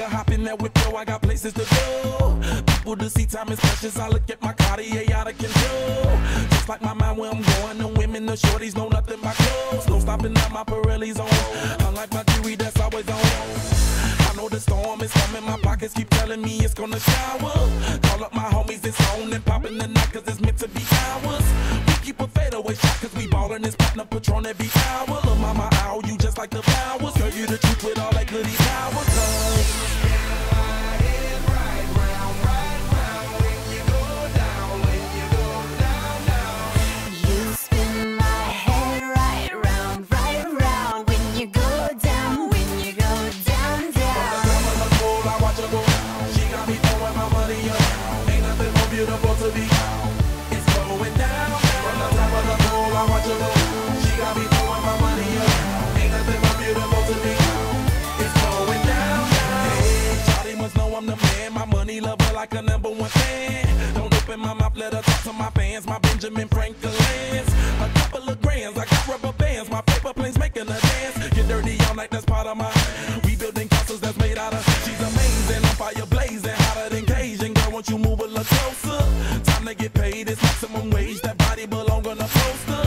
swagger, hop in that whip, yo, I got places to go. People to see, time is precious. I look at my Cartier out of control. Just like my mind where I'm going, the women, the shorties know nothing but clothes. No stopping at my Pirelli's on. Unlike my jewelry that's always on. I know the storm is coming, my pockets keep telling me it's gonna shower. Call up my homies, it's on and popping the night, cause it's meant to be ours. We keep a fadeaway shot, cause we ballin' this platinum Patron every hour. Lil' mama, ow, you just like the flowers. Girl, you the truth with all that goody power, beautiful to be. It's going down. From the top of the pole, I watch her go. She got me throwing my money up. Ain't nothing more beautiful to be. It's going down. Hey, Charlie must know I'm the man. My money lover like a #1 fan. Don't open my mouth, let her talk to my fans. My Benjamin Franklin's. A couple of grands, I got rubber bands. My paper planes making a dance. Get dirty all night, that's part of my rebuilding castles that's made out of. She's amazing, on fire blazing, hotter than Cajun. Girl, won't you move a little closer? Time to get paid, it's maximum wage. That body belong on a poster.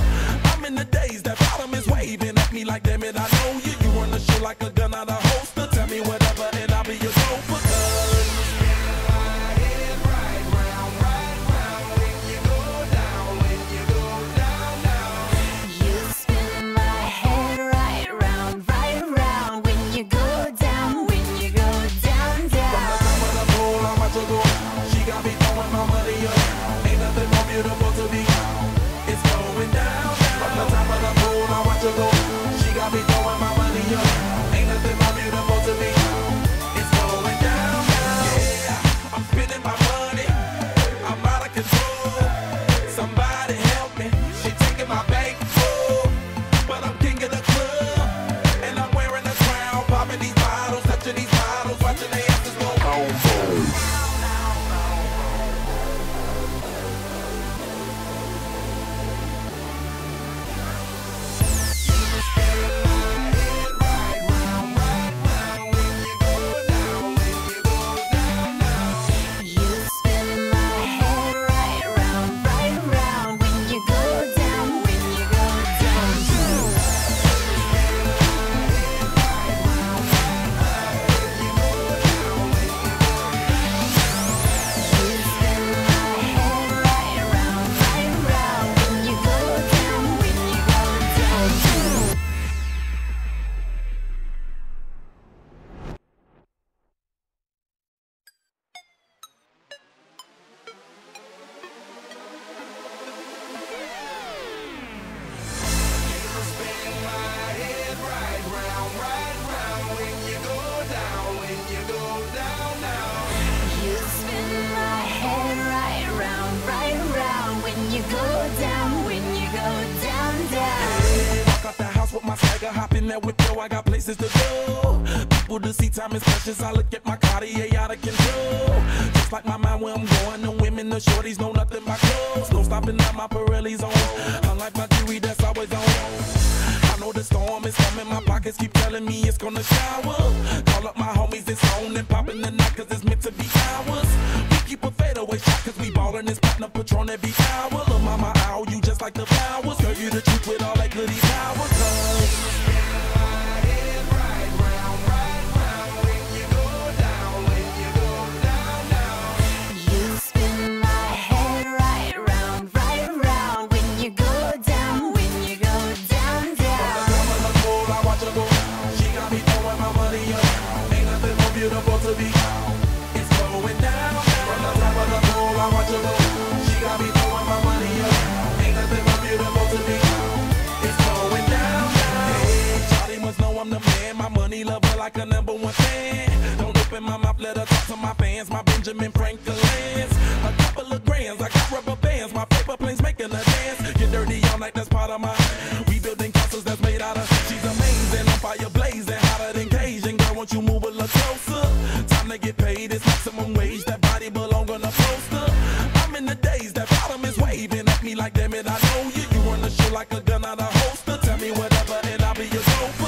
I'm in the days, that bottom is waving at me like, damn it, I know you. You run the show like a gun out of holster. Tell me whatever and I'll be your gopher. Beautiful to be. It's going down. From the top of the pool, I watch her go. She got me throwing my money up. Ain't nothing more beautiful to me. It's going down. Yeah, I'm spending my money. I'm out of control. Somebody help me. She taking my bank full, but I'm king of the club, and I'm wearing a crown. Popping these bottles, touching these bottles, watching they asses go home. Hop in that whip, yo, I got places to go. People to see, time is precious. I look at my Cartier out of control. Just like my mind where I'm going, the women, the shorties know nothing but clothes. No stopping at my Pirelli's on. Unlike my jewelry that's always on. I know the storm is coming, my pockets keep telling me it's gonna shower. Call up my homies, it's on and popping the night, cause it's meant to be ours. We keep a fadeaway shot, cause we ballin' this platinum Patron every hour. Lil' mama, ow, you just like the flowers. Girl, you the truth with all that goody power, beautiful to be. It's going down. From the top of the pool, I watch her go. She got me throwing my money up. Ain't nothing more beautiful to be. It's going down. Hey, Charlie must know I'm the man. My money lover like a #1 fan. Don't open my mouth, let her talk to my fans. My Benjamin Franklin's. A couple of grands, I got rubber bands. My paper planes making a dance. Get dirty all night, that's part of my rebuilding castles that's made out of. She's amazing, on fire blazing, hotter than Cajun. Girl, won't you move a little closer? Time to get paid, it's maximum wage. That body belong on a poster. I'm in the days, that bottom is waving at me like, damn it, I know you. You run the show like a gun out of holster. Tell me whatever and I'll be your gopher.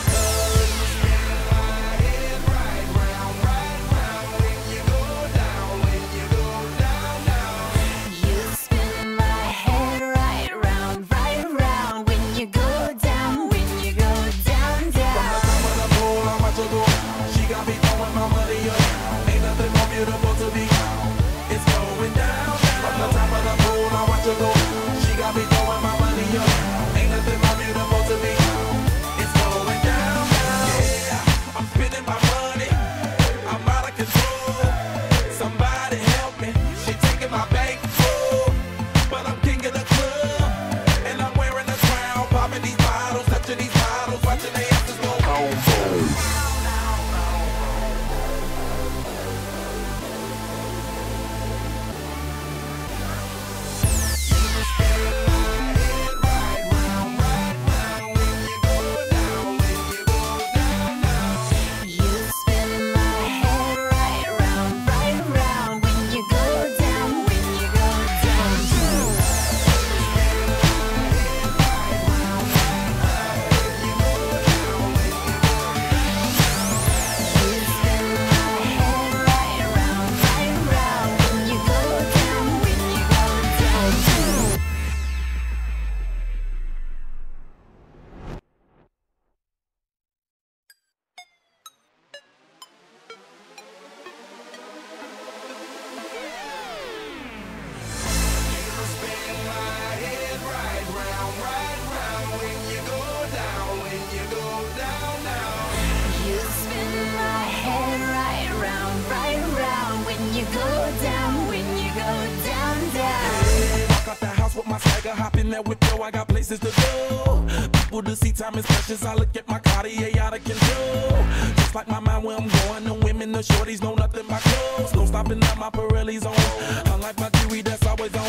that whip, yo, I got places to go. People to see, time is precious. I look at my Cartier out of control. Just like my mind where I'm going, the women, the shorties know nothing but clothes. No stopping at my Pirelli's on. Unlike my jewelry, that's always on.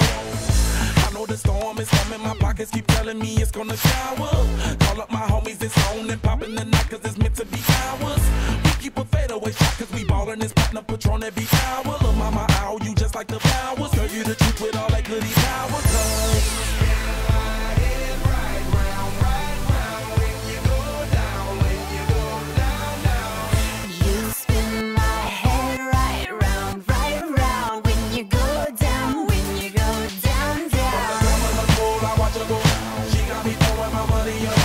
I know the storm is coming, my pockets keep telling me it's gonna shower. Call up my homies, it's on and popping the night, cause it's meant to be ours. We keep a fadeaway shot, cause we ballin' this platinum Patron every hour. Lil' mama, ow, you just like the flowers. Girl, you the truth with all that goody power, cause she got me throwing my money up.